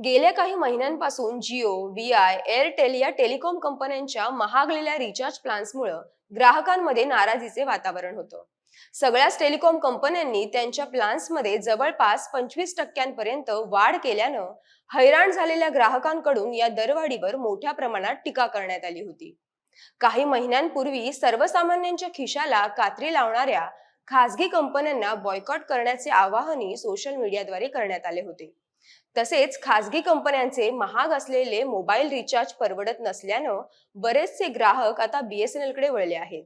गेल्या काही महिन्यांपासून जिओ, व्हीआय, एअरटेल या टेलिकॉम कंपन्यांच्या महागलेल्या रिचार्ज प्लॅन्समुळे ग्राहकांमध्ये नाराजीचे वातावरण होतं. सगळ्याच टेलिकॉम कंपन्यांनी त्यांच्या प्लॅन्समध्ये जवळपास 25% वाढ केल्यानं हैराण झालेल्या ग्राहकांकडून या दरवाढीवर मोठ्या प्रमाणात टीका करण्यात आली होती. काही महिन्यांपूर्वी सर्वसामान्यांच्या खिशाला कात्री लावणाऱ्या खासगी कंपन्यांना बॉयकॉट करण्याचे आवाहनही सोशल मीडियाद्वारे करण्यात आले होते. तसेच खासगी कंपन्यांचे महाग असलेले मोबाईल रिचार्ज परवडत नसल्यानं बरेचसे ग्राहक आता बीएसएनएल कडे वळले आहेत.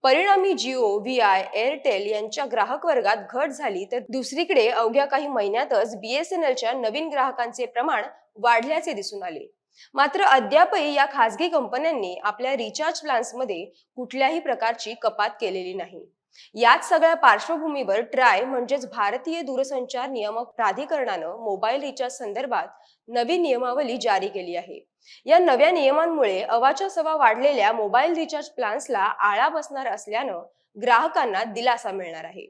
परिणामी जिओ, व्हीआय, एअरटेल यांच्या ग्राहक वर्गात घट झाली, तर दुसरीकडे अवघ्या काही महिन्यातच बीएसएनएलच्या नवीन ग्राहकांचे प्रमाण वाढल्याचे दिसून आले. मात्र अद्यापही या खासगी कंपन्यांनी आपल्या रिचार्ज प्लॅन्समध्ये कुठल्याही प्रकारची कपात केलेली नाही. याच सगळ्या पार्श्वभूमीवर ट्राय म्हणजेच भारतीय दूरसंचार नियामक प्राधिकरणानं मोबाईल रिचार्ज संदर्भात नवीन नियमावली जारी केली आहे. या नव्या नियमांमुळे अवाच्या सवा वाढलेल्या मोबाईल रिचार्ज प्लॅन्सला आळा बसणार असल्यानं ग्राहकांना दिलासा मिळणार आहे.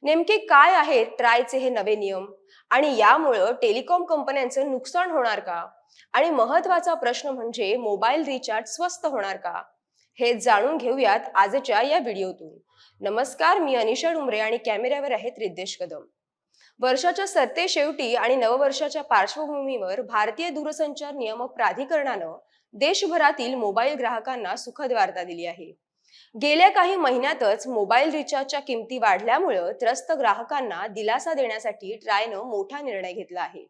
नेमके काय आहेत ट्रायचे हे नवे नियम आणि यामुळे टेलिकॉम कंपन्यांचं नुकसान होणार का? आणि महत्वाचा प्रश्न म्हणजे मोबाईल रिचार्ज स्वस्त होणार का? हे जाणून घेऊयात आजच्या या व्हिडिओतून. नमस्कार, मी अनिशा डुमरे आणि कॅमेऱ्यावर आहेत रिद्देश कदम. वर्षाच्या सरते शेवटी आणि नववर्षाच्या पार्श्वभूमीवर भारतीय दूरसंचार नियामक प्राधिकरणानं देशभरातील मोबाईल ग्राहकांना सुखद वार्ता दिली आहे. गेल्या काही महिन्यातच मोबाईल रिचार्जच्या किमती वाढल्यामुळे त्रस्त ग्राहकांना दिलासा देण्यासाठी ट्रायनं मोठा निर्णय घेतला आहे.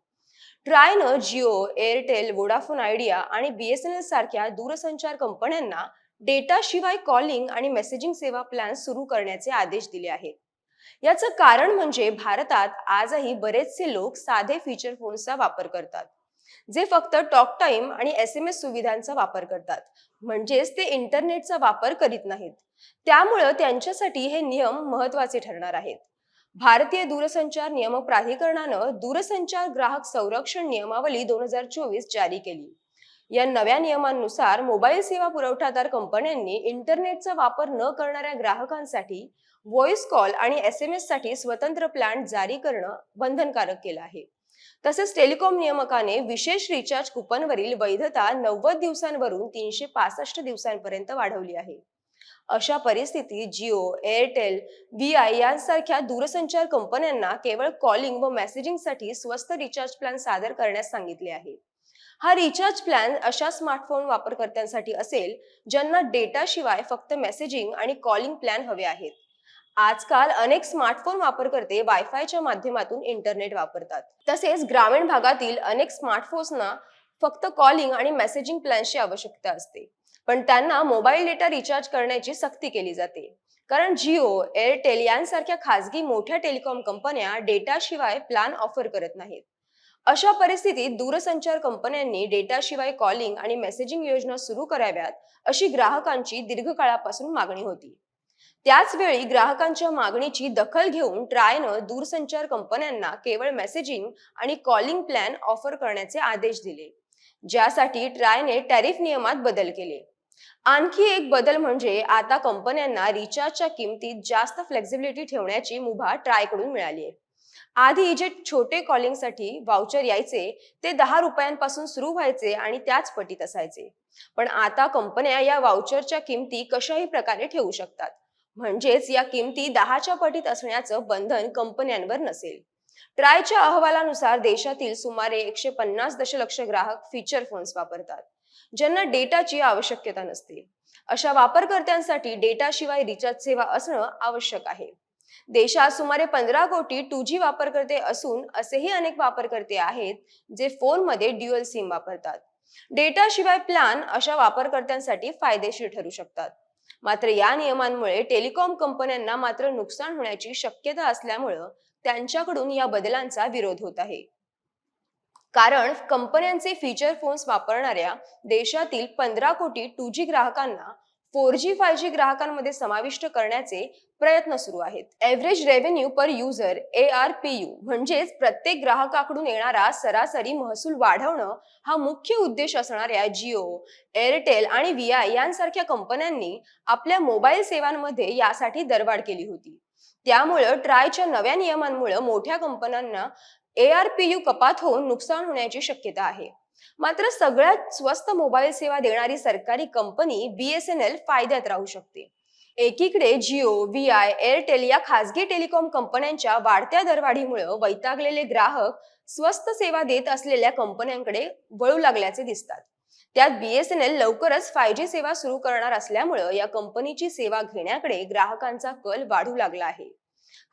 ट्रायनं जिओ, एअरटेल, वोडाफोन आयडिया आणि बीएसएनएल सारख्या दूरसंचार कंपन्यांना डेटा शिवाय कॉलिंग आणि मेसेजिंग सेवा प्लॅन सुरू करण्याचे आदेश दिले आहेत. याचं कारण म्हणजे भारतात आजही बरेचसे लोक साधे फीचर फोन्सचा वापर करतात, जे फक्त टॉक टाइम आणि एसएमएस सुविधांचा वापर करतात, म्हणजेच ते इंटरनेटचा वापर करीत नाहीत. त्यामुळे त्यांच्यासाठी हे नियम महत्वाचे ठरणार आहेत. भारतीय दूरसंचार नियामक प्राधिकरणानं दूरसंचार ग्राहक संरक्षण नियमावली 2024 जारी केली. या नव्या नियमांनुसार मोबाईल सेवा पुरवठादार कंपन्यांनी इंटरनेटचा वापर न करणाऱ्या ग्राहकांसाठी व्हॉइस कॉल आणि एसएमएस साठी स्वतंत्र प्लॅन जारी करणं बंधनकारक केलं आहे. तसेच टेलिकॉम नियामकाने विशेष रिचार्ज कुपनवरील वैधता 90 दिवसांवरून 365 दिवसांपर्यंत वाढवली आहे. अशा परिस्थितीत जिओ, एअरटेल, व्हीआय यांसारख्या दूरसंचार कंपन्यांना केवळ कॉलिंग व मेसेजिंगसाठी स्वस्त रिचार्ज प्लॅन सादर करण्यास सांगितले आहे. हा रिचार्ज प्लॅन अशा स्मार्टफोन वापरकर्त्यांसाठी असेल ज्यांना डेटा शिवाय फक्त मेसेजिंग आणि कॉलिंग प्लॅन हवे आहेत. आजकाल अनेक स्मार्टफोन वापरकर्ते वायफायच्या माध्यमातून इंटरनेट वापरतात. तसेच ग्रामीण भागातील अनेक स्मार्टफोन्सना फक्त कॉलिंग आणि मेसेजिंग प्लॅन्सची आवश्यकता असते, पण त्यांना मोबाईल डेटा रिचार्ज करण्याची सक्ती केली जाते. कारण जिओ, एअरटेल यांसारख्या खासगी मोठ्या टेलिकॉम कंपन्या डेटा शिवाय प्लॅन ऑफर करत नाहीत. अशा परिस्थितीत दूरसंचार कंपन्यांनी डेटा शिवाय कॉलिंग आणि मेसेजिंग योजना सुरू कराव्यात, अशी ग्राहकांची दीर्घकाळापासून मागणी होती. त्याच वेळी ग्राहकांच्या मागणीची दखल घेऊन ट्रायनं दूरसंचार कंपन्यांना केवळ मेसेजिंग आणि कॉलिंग प्लॅन ऑफर करण्याचे आदेश दिले, ज्यासाठी ट्रायने टॅरिफ नियमात बदल केले. आणखी एक बदल म्हणजे आता कंपन्यांना रिचार्जच्या किमतीत जास्त फ्लेक्झिबिलिटी ठेवण्याची मुभा ट्रायकडून मिळाली आहे. आधी जे छोटे कॉलिंगसाठी वाउचर यायचे ते 10 रुपयांपासून सुरू व्हायचे आणि त्याच पटीत असायचे. पण आता कंपन्या या वाउचरच्या किमती कशाही प्रकारे ठेवू शकतात. म्हणजेच या किमती 10च्या पटीत असण्याचं बंधन कंपन्यांवर नसेल. ट्रायच्या अहवालानुसार देशातील सुमारे 150 दशलक्ष ग्राहक फीचर फोन्स वापरतात, ज्यांना डेटाची आवश्यकता नसते. अशा वापरकर्त्यांसाठी डेटा शिवाय रिचार्ज सेवा असणं आवश्यक आहे. देशात सुमारे 15 कोटी 2G वापरकर्ते असून असेही अनेक वापरकर्ते आहेत जे फोनमध्ये ड्युअल सिम वापरतात. डेटा शिवाय प्लॅन अशा वापरकर्त्यांसाठी फायदेशीर ठरू शकतात. मात्र या नियमांमुळे टेलिकॉम कंपन्यांना मात्र नुकसान होण्याची शक्यता असल्यामुळे त्यांच्याकडून या बदलांचा विरोध होत आहे. कारण कंपन्यांचे फीचर फोन्स वापरणाऱ्या देशातील 15 कोटी 2G ग्राहकांना 4G 5G ग्राहकांमध्ये समाविष्ट करण्याचे प्रयत्न सुरू आहेत. एव्हरेज रेव्हेन्यू पर युजर ARPU म्हणजेच प्रत्येक ग्राहकाकडून येणारा सरासरी महसूल वाढवणं हा मुख्य उद्देश असणाऱ्या जिओ, एअरटेल आणि व्हीआय यांसारख्या कंपन्यांनी आपल्या मोबाईल सेवांमध्ये यासाठी दरवाढ केली होती. त्यामुळे ट्रायच्या नव्या नियमांमुळे मोठ्या कंपन्यांना ARPU कपात होऊन नुकसान होण्याची शक्यता आहे. मात्र सगळ्यात स्वस्त मोबाईल सेवा देणारी सरकारी कंपनी BSNL फायद्यात राहू शकते. एकीकडे जिओ, VI, एअरटेल या खासगी टेलिकॉम कंपन्यांच्या वाढत्या दरवाढीमुळे वैतागलेले ग्राहक स्वस्त सेवा देत असलेल्या कंपन्यांकडे वळू लागल्याचे दिसतात. त्यात BSNL लवकरच 5G सेवा सुरू करणार असल्यामुळे या कंपनीची सेवा घेण्याकडे ग्राहकांचा कल वाढू लागला आहे.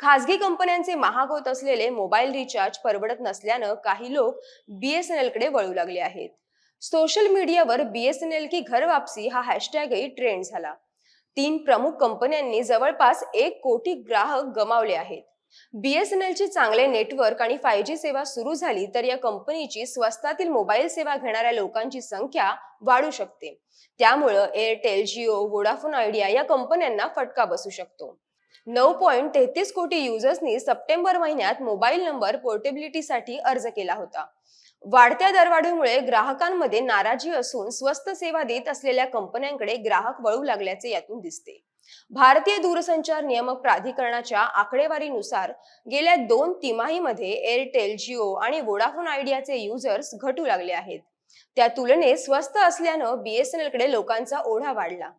खासगी कंपन्यांचे महाग होत असलेले मोबाईल रिचार्ज परवडत नसल्यानं काही लोक BSNL कडे वळू लागले आहेत. सोशल मीडियावर BSNL की घर वापसी हा हॅशटॅगही ट्रेंड झाला. 3 प्रमुख कंपन्यांनी जवळपास 1 कोटी ग्राहक गमावले आहेत. BSNLचे चांगले नेटवर्क आणि 5G सेवा सुरू झाली तर या कंपनीची स्वस्तातील मोबाईल सेवा घेणाऱ्या लोकांची संख्या वाढू शकते. त्यामुळं एअरटेल, जिओ, वोडाफोन आयडिया या कंपन्यांना फटका बसू शकतो. 9.33 कोटी युजर्सनी सप्टेंबर महिन्यात मोबाईल नंबर पोर्टेबिलिटीसाठी अर्ज केला होता. वाढत्या दरवाढीमुळे ग्राहकांमध्ये नाराजी असून स्वस्त सेवा देत असलेल्या कंपन्यांकडे ग्राहक वळू लागल्याचे यातून दिसते. भारतीय दूरसंचार नियामक प्राधिकरणाच्या आकडेवारीनुसार गेल्या 2 तिमाहीमध्ये एअरटेल, जिओ आणि वोडाफोन आयडियाचे युजर्स घटू लागले आहेत. त्या तुलनेत स्वस्त असल्यानं BSNL कडे लोकांचा ओढा वाढला.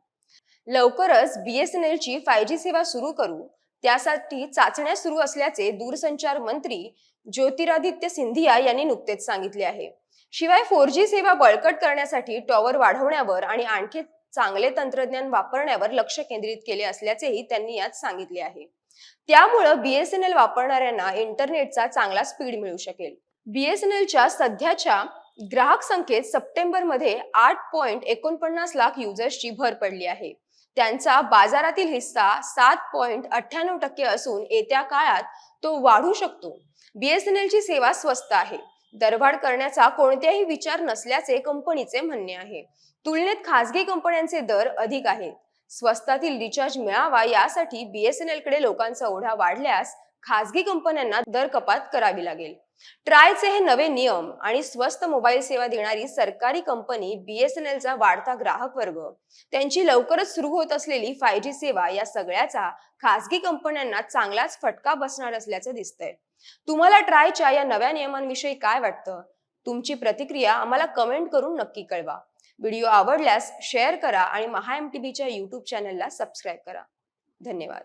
लवकरच BSNLची 5G सेवा सुरू करू, त्यासाठी चाचण्या सुरू असल्याचे दूरसंचार मंत्री ज्योतिरादित्य सिंधिया यांनी नुकतेच सांगितले आहे. शिवाय 4G सेवा बळकट करण्यासाठी टॉवर वाढवण्यावर आणि आणखी चांगले तंत्रज्ञान वापरण्यावर लक्ष केंद्रित केले असल्याचेही त्यांनी यात सांगितले आहे. त्यामुळे BSNL वापरणाऱ्यांना इंटरनेटचा चांगला स्पीड मिळू शकेल. BSNLच्या सध्याच्या ग्राहक संख्येत सप्टेंबरमध्ये 8.49 लाख युजर्सची भर पडली आहे. त्यांचा बाजारातील हिस्सा 7.98% असून येत्या काळात तो वाढू शकतो. BSNLची सेवा स्वस्त आहे. दरवाढ करण्याचा कोणताही विचार नसल्याचे कंपनीचे म्हणणे आहे. तुलनेत खासगी कंपन्यांचे दर अधिक आहेत. स्वस्तातील रिचार्ज मिळावा यासाठी BSNL कडे लोकांचा ओढा वाढल्यास खासगी कंपन्यांना दर कपात करावी लागेल. ट्रायचे हे नवे नियम आणि स्वस्त मोबाईल सेवा देणारी सरकारी कंपनी BSNLचा वाढता ग्राहक वर्ग, त्यांची लवकरच सुरू होत असलेली 5G सेवा या सगळ्याचा खासगी कंपन्यांना चांगलाच फटका बसणार असल्याचं दिसतंय. तुम्हाला ट्रायच्या या नव्या नियमांविषयी काय वाटतं? तुमची प्रतिक्रिया आम्हाला कमेंट करून नक्की कळवा. व्हिडिओ आवडल्यास शेअर करा आणि MahaMTVच्या YouTube चॅनलला सबस्क्राईब करा. धन्यवाद.